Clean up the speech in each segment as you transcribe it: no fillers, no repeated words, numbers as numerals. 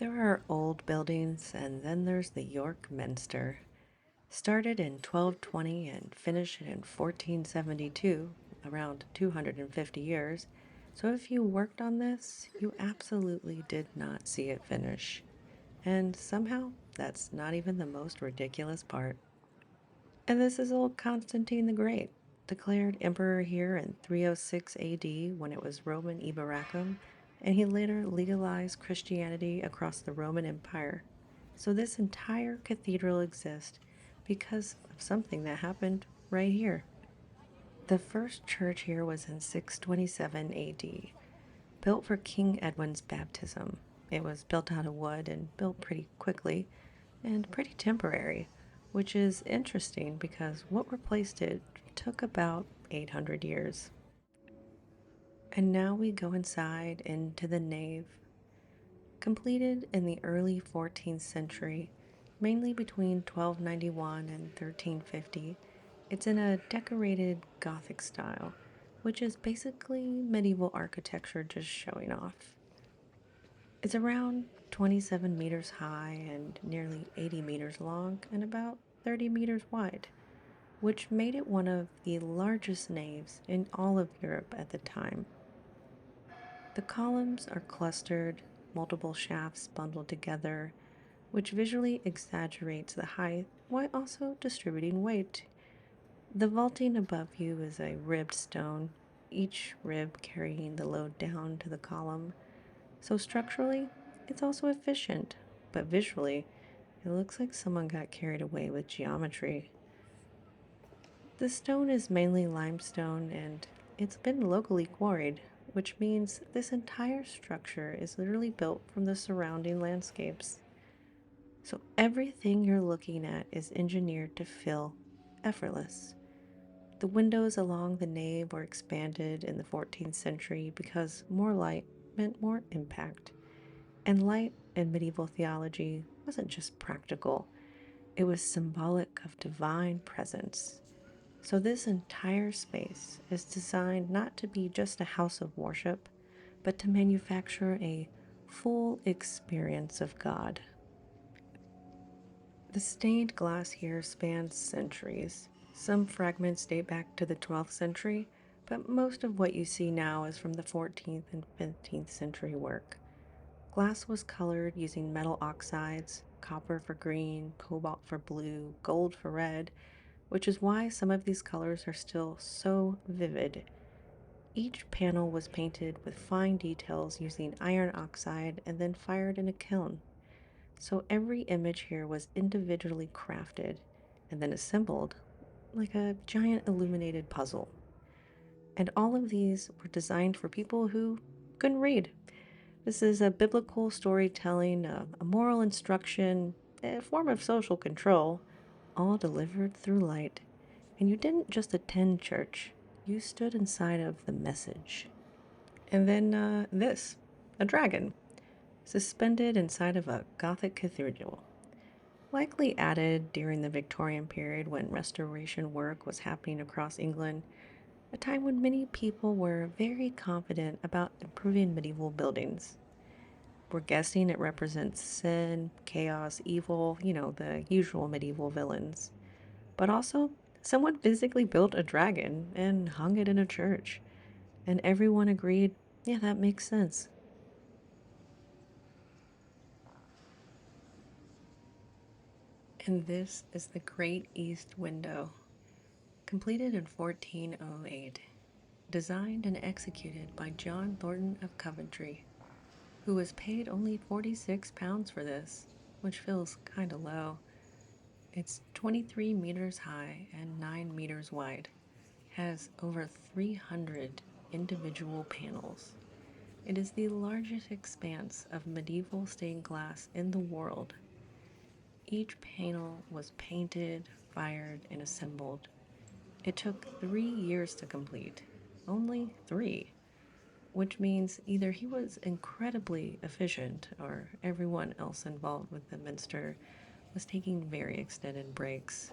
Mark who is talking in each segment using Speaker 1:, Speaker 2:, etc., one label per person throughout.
Speaker 1: There are old buildings, and then there's the York Minster. Started in 1220 and finished in 1472, around 250 years. So if you worked on this, you absolutely did not see it finish. And somehow, that's not even the most ridiculous part. And this is old Constantine the Great, declared emperor here in 306 AD when it was Roman Iberacum, and he later legalized Christianity across the Roman Empire. So this entire cathedral exists because of something that happened right here. The first church here was in 627 AD, built for King Edwin's baptism. It was built out of wood and built pretty quickly and pretty temporary, which is interesting because what replaced it took about 800 years. And now we go inside into the nave, completed in the early 14th century, mainly between 1291 and 1350. It's in a decorated Gothic style, which is basically medieval architecture just showing off. It's around 27 meters high and nearly 80 meters long and about 30 meters wide, which made it one of the largest naves in all of Europe at the time. The columns are clustered, multiple shafts bundled together, which visually exaggerates the height while also distributing weight. The vaulting above you is a ribbed stone, each rib carrying the load down to the column. So structurally, it's also efficient, but visually, it looks like someone got carried away with geometry. The stone is mainly limestone and it's been locally quarried, which means this entire structure is literally built from the surrounding landscapes. So everything you're looking at is engineered to feel effortless. The windows along the nave were expanded in the 14th century because more light meant more impact. And light in medieval theology wasn't just practical, it was symbolic of divine presence. So, this entire space is designed not to be just a house of worship, but to manufacture a full experience of God. The stained glass here spans centuries. Some fragments date back to the 12th century, but most of what you see now is from the 14th and 15th century work. Glass was colored using metal oxides, copper for green, cobalt for blue, gold for red, which is why some of these colors are still so vivid. Each panel was painted with fine details using iron oxide and then fired in a kiln. So every image here was individually crafted and then assembled like a giant illuminated puzzle. And all of these were designed for people who couldn't read. This is a biblical storytelling, a moral instruction, a form of social control, all delivered through light. And you didn't just attend church, you stood inside of the message. And then this a dragon, suspended inside of a Gothic cathedral, likely added during the Victorian period when restoration work was happening across England, a time when many people were very confident about improving medieval buildings. We're guessing it represents sin, chaos, evil, the usual medieval villains. But also, someone physically built a dragon and hung it in a church. And everyone agreed, yeah, that makes sense. And this is the Great East Window, completed in 1408, designed and executed by John Thornton of Coventry, who was paid only £46 for this, which feels kinda low. It's 23 meters high and 9 meters wide, has over 300 individual panels. It is the largest expanse of medieval stained glass in the world. Each panel was painted, fired, and assembled. It took 3 years to complete. Only three, which means either he was incredibly efficient or everyone else involved with the minster was taking very extended breaks.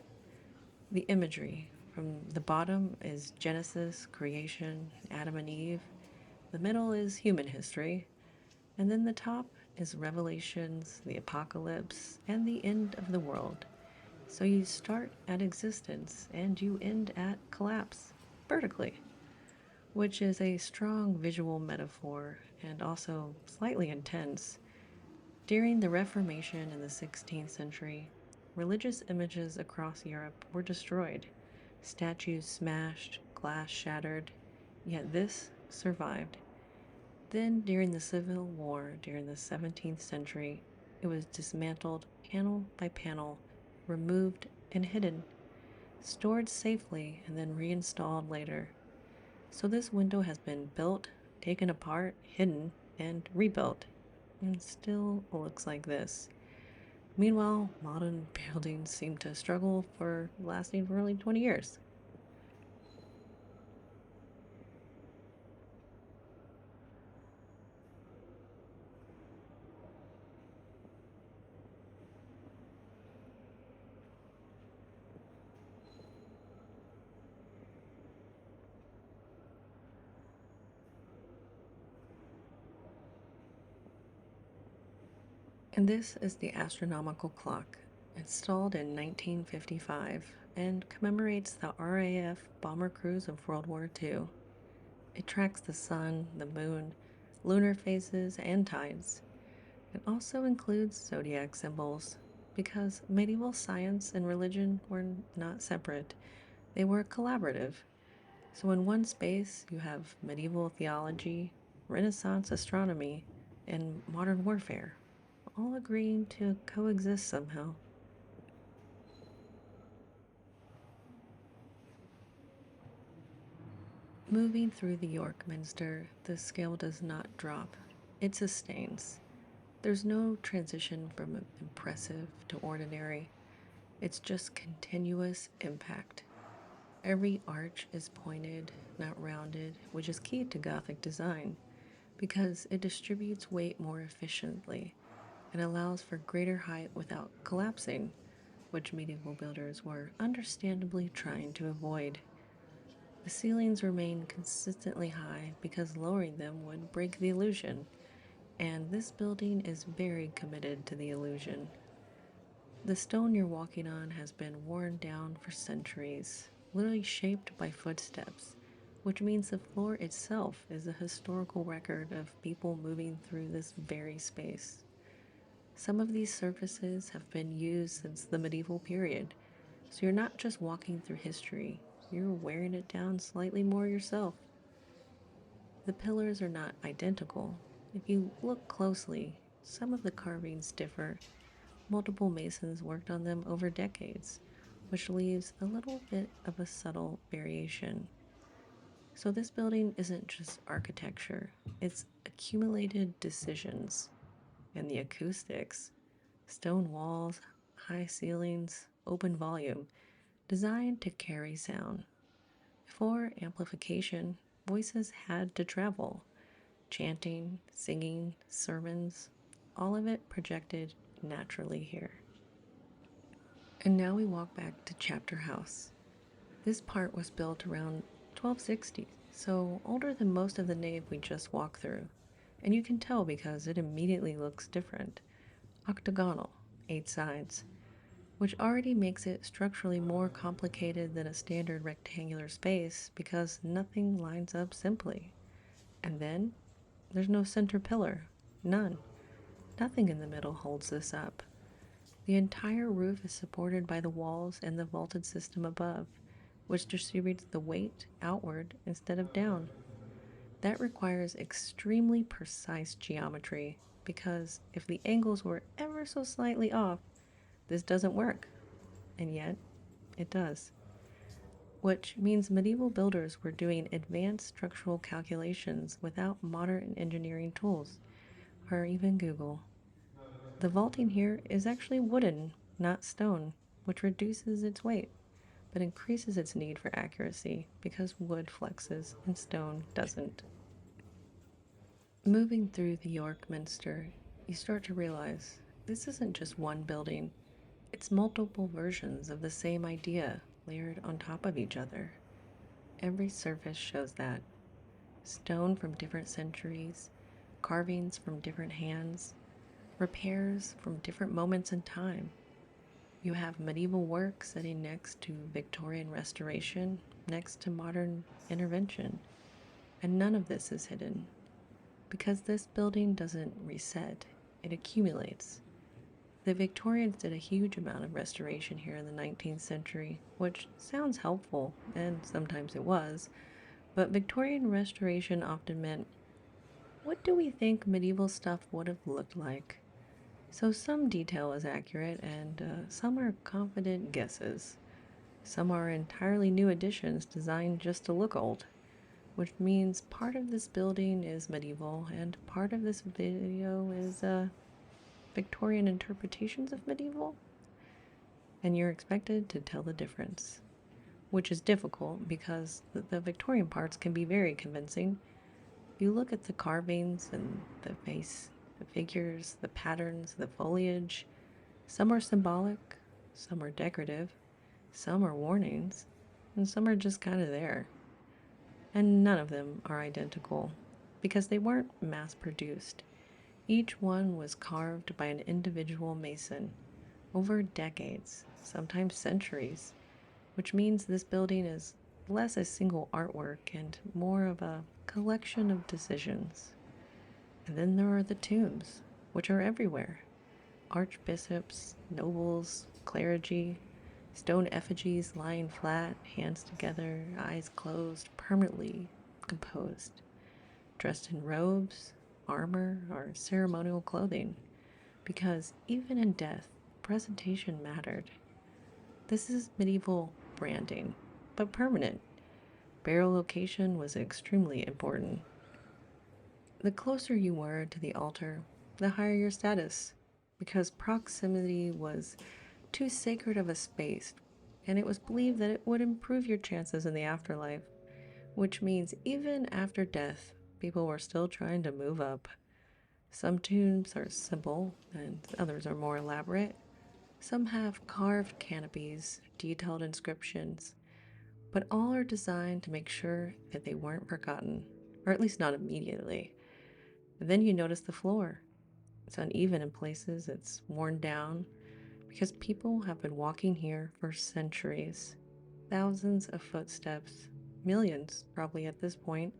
Speaker 1: The imagery from the bottom is Genesis, creation, Adam and Eve. The middle is human history. And then the top is Revelations, the apocalypse, and the end of the world. So you start at existence and you end at collapse, vertically, which is a strong visual metaphor and also slightly intense. During the Reformation in the 16th century, religious images across Europe were destroyed, statues smashed, glass shattered, yet this survived. Then, during the Civil War during the 17th century, it was dismantled panel by panel, removed and hidden, stored safely, and then reinstalled later. So, this window has been built, taken apart, hidden, and rebuilt, and still looks like this. Meanwhile, modern buildings seem to struggle for lasting for only 20 years. And this is the astronomical clock, installed in 1955 and commemorates the RAF bomber crews of World War II. It tracks the sun, the moon, lunar phases, and tides. It also includes zodiac symbols because medieval science and religion were not separate, they were collaborative. So, in one space, you have medieval theology, Renaissance astronomy, and modern warfare, all agreeing to coexist somehow. Moving through the York Minster, the scale does not drop, it sustains. There's no transition from impressive to ordinary, it's just continuous impact. Every arch is pointed, not rounded, which is key to Gothic design because it distributes weight more efficiently and allows for greater height without collapsing, which medieval builders were understandably trying to avoid. The ceilings remain consistently high because lowering them would break the illusion, and this building is very committed to the illusion. The stone you're walking on has been worn down for centuries, literally shaped by footsteps, which means the floor itself is a historical record of people moving through this very space. Some of these surfaces have been used since the medieval period, so you're not just walking through history, you're wearing it down slightly more yourself. The pillars are not identical. If you look closely, some of the carvings differ. Multiple masons worked on them over decades, which leaves a little bit of a subtle variation. So, this building isn't just architecture, it's accumulated decisions. And the acoustics, stone walls, high ceilings, open volume, designed to carry sound. For amplification, voices had to travel. Chanting, singing, sermons, all of it projected naturally here. And now we walk back to Chapter House. This part was built around 1260, so older than most of the nave we just walked through. And you can tell because it immediately looks different. Octagonal, 8 sides, which already makes it structurally more complicated than a standard rectangular space because nothing lines up simply. And then there's no center pillar. None. Nothing in the middle holds this up. The entire roof is supported by the walls and the vaulted system above, which distributes the weight outward instead of down. That requires extremely precise geometry because if the angles were ever so slightly off, this doesn't work. And yet, it does. Which means medieval builders were doing advanced structural calculations without modern engineering tools, or even Google. The vaulting here is actually wooden, not stone, which reduces its weight, but increases its need for accuracy because wood flexes and stone doesn't. Moving through the York Minster, you start to realize this isn't just one building, it's multiple versions of the same idea layered on top of each other. Every surface shows that. Stone from different centuries, carvings from different hands, repairs from different moments in time. You have medieval work sitting next to Victorian restoration, next to modern intervention. And none of this is hidden because this building doesn't reset, it accumulates. The Victorians did a huge amount of restoration here in the 19th century, which sounds helpful, and sometimes it was, but Victorian restoration often meant, what do we think medieval stuff would have looked like? So some detail is accurate, and some are confident guesses. Some are entirely new additions designed just to look old, which means part of this building is medieval, and part of this video is Victorian interpretations of medieval. And you're expected to tell the difference, which is difficult because the Victorian parts can be very convincing. You look at the carvings and the face, the figures, the patterns, the foliage. Some are symbolic, some are decorative, some are warnings, and some are just kind of there. And none of them are identical because they weren't mass produced. Each one was carved by an individual mason over decades, sometimes centuries, which means this building is less a single artwork and more of a collection of decisions. And then there are the tombs, which are everywhere: archbishops, nobles, clergy, stone effigies lying flat, hands together, eyes closed, permanently composed, dressed in robes, armor, or ceremonial clothing, because even in death, presentation mattered. This is medieval branding, but permanent. Burial location was extremely important. The closer you were to the altar, the higher your status, because proximity was too sacred of a space, and it was believed that it would improve your chances in the afterlife, which means even after death, people were still trying to move up. Some tombs are simple, and others are more elaborate. Some have carved canopies, detailed inscriptions, but all are designed to make sure that they weren't forgotten, or at least not immediately. And then you notice the floor. It's uneven in places, it's worn down, because people have been walking here for centuries. Thousands of footsteps, millions probably at this point,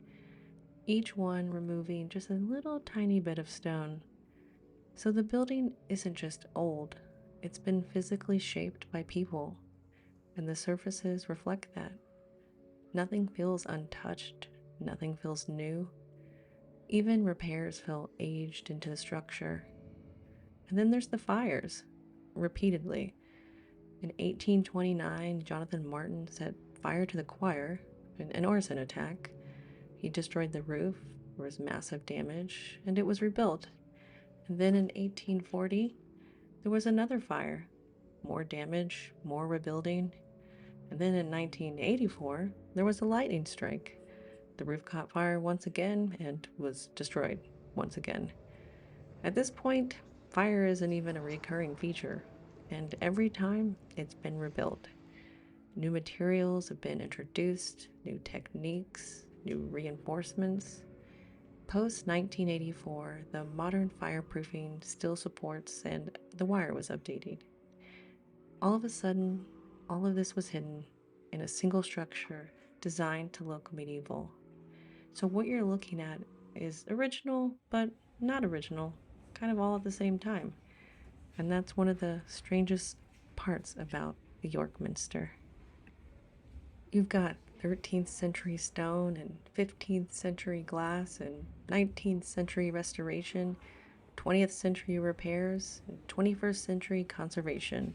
Speaker 1: each one removing just a little tiny bit of stone. So the building isn't just old, it's been physically shaped by people, and the surfaces reflect that. Nothing feels untouched, nothing feels new. Even repairs feel aged into the structure. And then there's the fires, repeatedly. In 1829, Jonathan Martin set fire to the choir, an arson attack. He destroyed the roof, there was massive damage, and it was rebuilt. And then in 1840, there was another fire, more damage, more rebuilding. And then in 1984, there was a lightning strike. The roof caught fire once again and was destroyed once again. At this point, fire isn't even a recurring feature, and every time it's been rebuilt. New materials have been introduced, new techniques, new reinforcements. Post 1984, the modern fireproofing still supports, and the wire was updated. All of a sudden, all of this was hidden in a single structure designed to look medieval. So, what you're looking at is original, but not original, kind of all at the same time. And that's one of the strangest parts about the York Minster. You've got 13th century stone and 15th century glass and 19th century restoration, 20th century repairs, and 21st century conservation,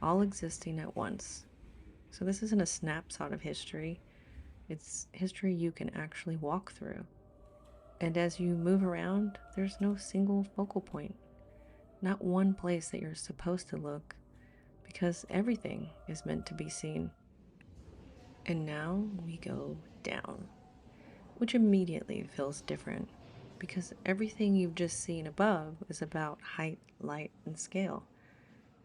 Speaker 1: all existing at once. So this isn't a snapshot of history, it's history you can actually walk through. And as you move around, there's no single focal point, not one place that you're supposed to look, because everything is meant to be seen. And now we go down, which immediately feels different, because everything you've just seen above is about height, light, and scale.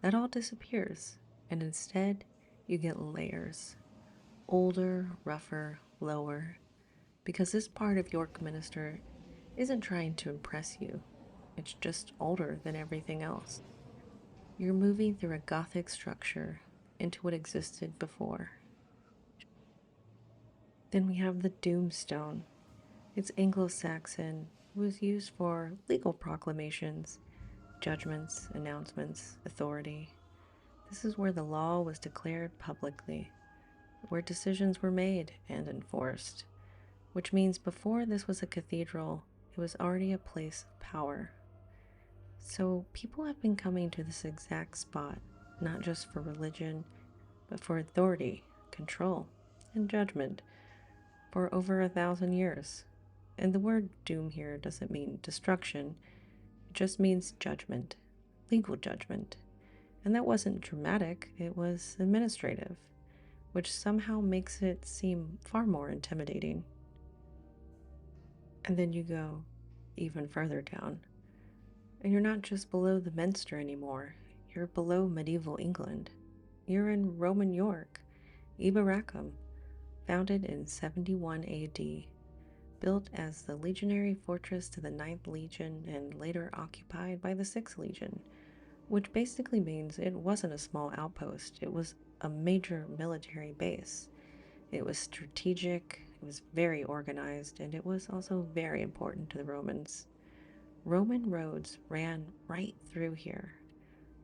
Speaker 1: That all disappears, and instead you get layers: older, rougher, lower, because this part of York Minster isn't trying to impress you. It's just older than everything else. You're moving through a Gothic structure into what existed before. Then we have the Doomstone. It's Anglo Saxon, was used for legal proclamations, judgments, announcements, authority. This is where the law was declared publicly, where decisions were made and enforced, which means before this was a cathedral, it was already a place of power. So people have been coming to this exact spot, not just for religion, but for authority, control, and judgment for over 1,000 years. And the word doom here doesn't mean destruction, it just means judgment, legal judgment. And that wasn't dramatic, it was administrative, which somehow makes it seem far more intimidating. And then you go even further down, and you're not just below the Minster anymore, you're below medieval England. You're in Roman York, Iberacum, founded in 71 AD, built as the legionary fortress to the Ninth Legion and later occupied by the Sixth Legion, which basically means it wasn't a small outpost, it was a major military base. It was strategic, it was very organized, and it was also very important to the Romans. Roman roads ran right through here.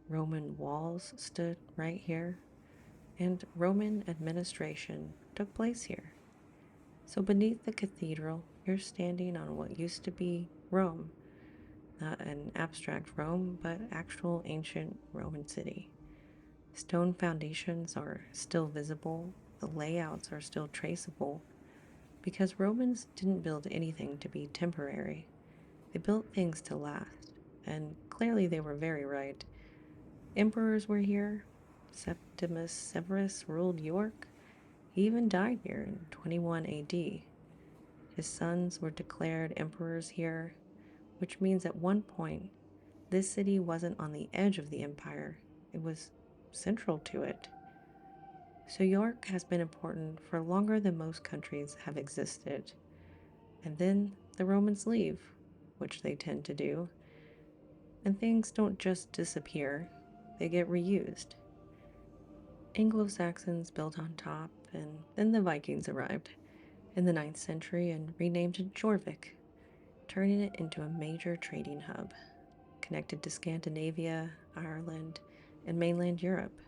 Speaker 1: Roman walls stood right here, and Roman administration took place here. So beneath the cathedral, you're standing on what used to be Rome, not an abstract Rome, but actual ancient Roman city. Stone foundations are still visible, the layouts are still traceable, because Romans didn't build anything to be temporary. They built things to last, and clearly they were very right. Emperors were here. Septimus Severus ruled York. He even died here in 21 AD. His sons were declared emperors here, which means at one point, this city wasn't on the edge of the empire, it was central to it. So York has been important for longer than most countries have existed. And then the Romans leave, which they tend to do, and things don't just disappear, they get reused. Anglo-Saxons built on top, and then the Vikings arrived in the 9th century and renamed it Jorvik, turning it into a major trading hub, connected to Scandinavia, Ireland, and mainland Europe.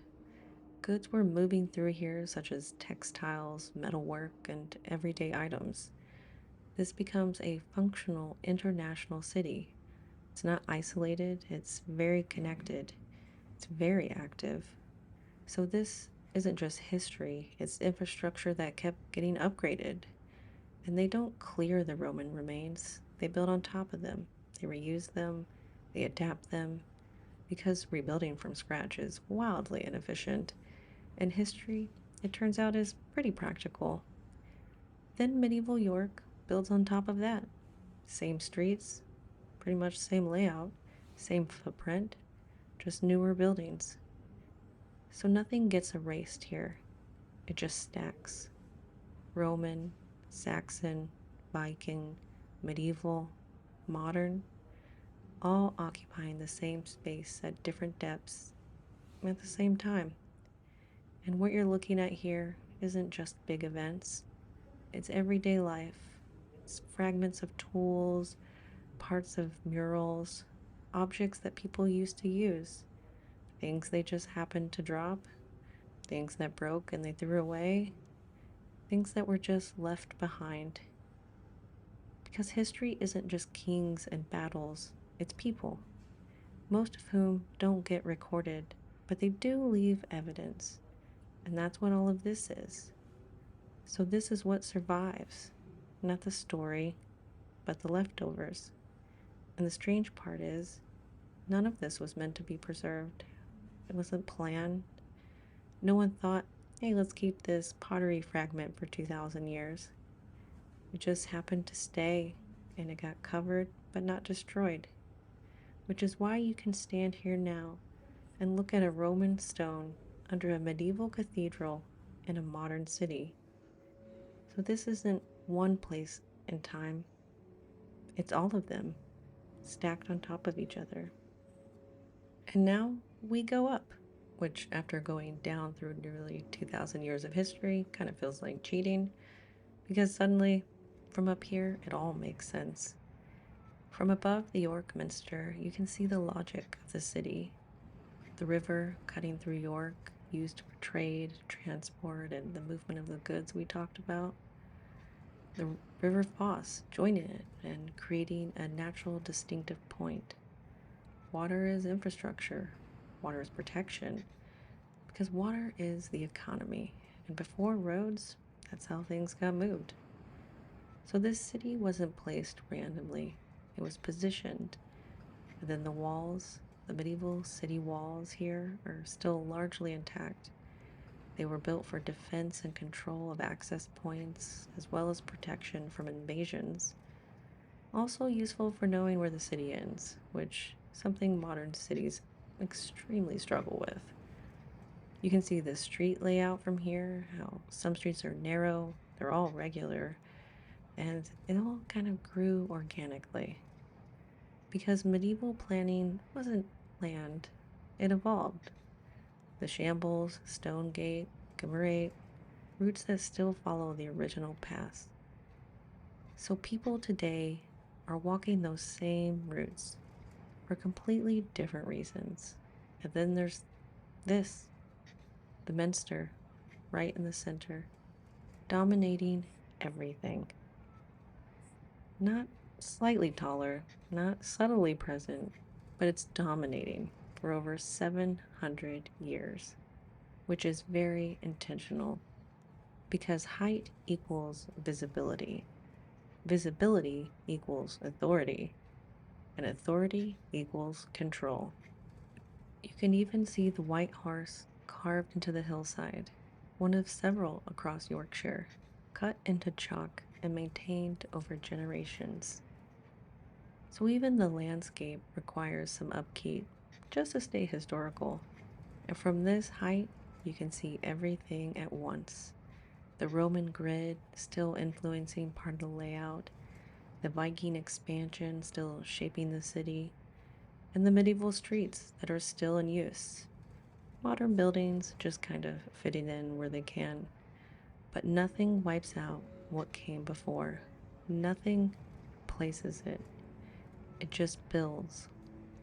Speaker 1: Goods were moving through here, such as textiles, metalwork, and everyday items. This becomes a functional international city. It's not isolated, it's very connected, it's very active. So this isn't just history, it's infrastructure that kept getting upgraded. And they don't clear the Roman remains, they build on top of them. They reuse them, they adapt them, because rebuilding from scratch is wildly inefficient. And history, it turns out, is pretty practical. Then medieval York builds on top of that. Same streets, pretty much same layout, same footprint, just newer buildings. So nothing gets erased here, it just stacks. Roman, Saxon, Viking, medieval, modern, all occupying the same space at different depths at the same time. And what you're looking at here isn't just big events, it's everyday life. It's fragments of tools, parts of murals, objects that people used to use, things they just happened to drop, things that broke and they threw away, things that were just left behind. Because history isn't just kings and battles, it's people, most of whom don't get recorded, but they do leave evidence. And that's what all of this is. So this is what survives, not the story, but the leftovers. And the strange part is, none of this was meant to be preserved. It wasn't planned. No one thought, hey, let's keep this pottery fragment for 2,000 years. It just happened to stay, and it got covered but not destroyed. Which is why you can stand here now and look at a Roman stone under a medieval cathedral in a modern city. So this isn't one place in time, it's all of them. stacked on top of each other. And now we go up, which, after going down through nearly 2,000 years of history, kind of feels like cheating, because suddenly, from up here, it all makes sense. From above the York Minster, you can see the logic of the city. The river cutting through York, used for trade, transport, and the movement of the goods we talked about. The River Foss joining it and creating a natural distinctive point. Water is infrastructure, water is protection, because water is the economy, and before roads, that's how things got moved. So this city wasn't placed randomly, it was positioned. And then the walls, the medieval city walls here, are still largely intact. They were built for defense and control of access points, as well as protection from invasions. Also useful for knowing where the city ends, which something modern cities extremely struggle with. You can see the street layout from here, how some streets are narrow, they're all regular, and it all kind of grew organically. Because medieval planning wasn't planned, it evolved. The shambles, stone gate, commemorate routes that still follow the original paths. So people today are walking those same routes for completely different reasons. And then there's this, the Minster, right in the center, dominating everything. Not slightly taller, not subtly present, but it's dominating for over 700 years, which is very intentional because height equals visibility, visibility equals authority, and authority equals control. You can even see the white horse carved into the hillside, one of several across Yorkshire, cut into chalk and maintained over generations. So even the landscape requires some upkeep just to stay historical. And from this height, you can see everything at once. The Roman grid still influencing part of the layout, the Viking expansion still shaping the city, and the medieval streets that are still in use. Modern buildings just kind of fitting in where they can, but nothing wipes out what came before. Nothing places it. It just builds,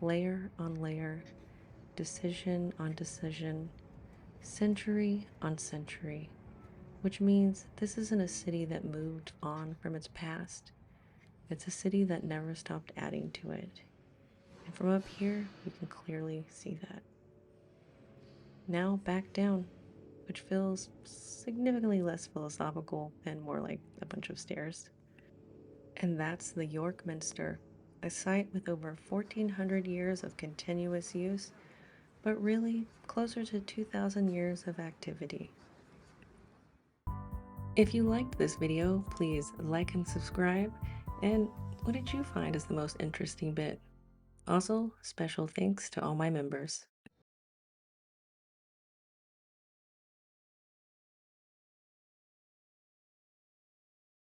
Speaker 1: layer on layer, decision on decision, century on century, which means this isn't a city that moved on from its past. It's a city that never stopped adding to it. And from up here, you can clearly see that. Now back down, which feels significantly less philosophical and more like a bunch of stairs. And that's the York Minster, a site with over 1,400 years of continuous use, but really closer to 2,000 years of activity. If you liked this video, please like and subscribe. And what did you find as the most interesting bit? Also, special thanks to all my members.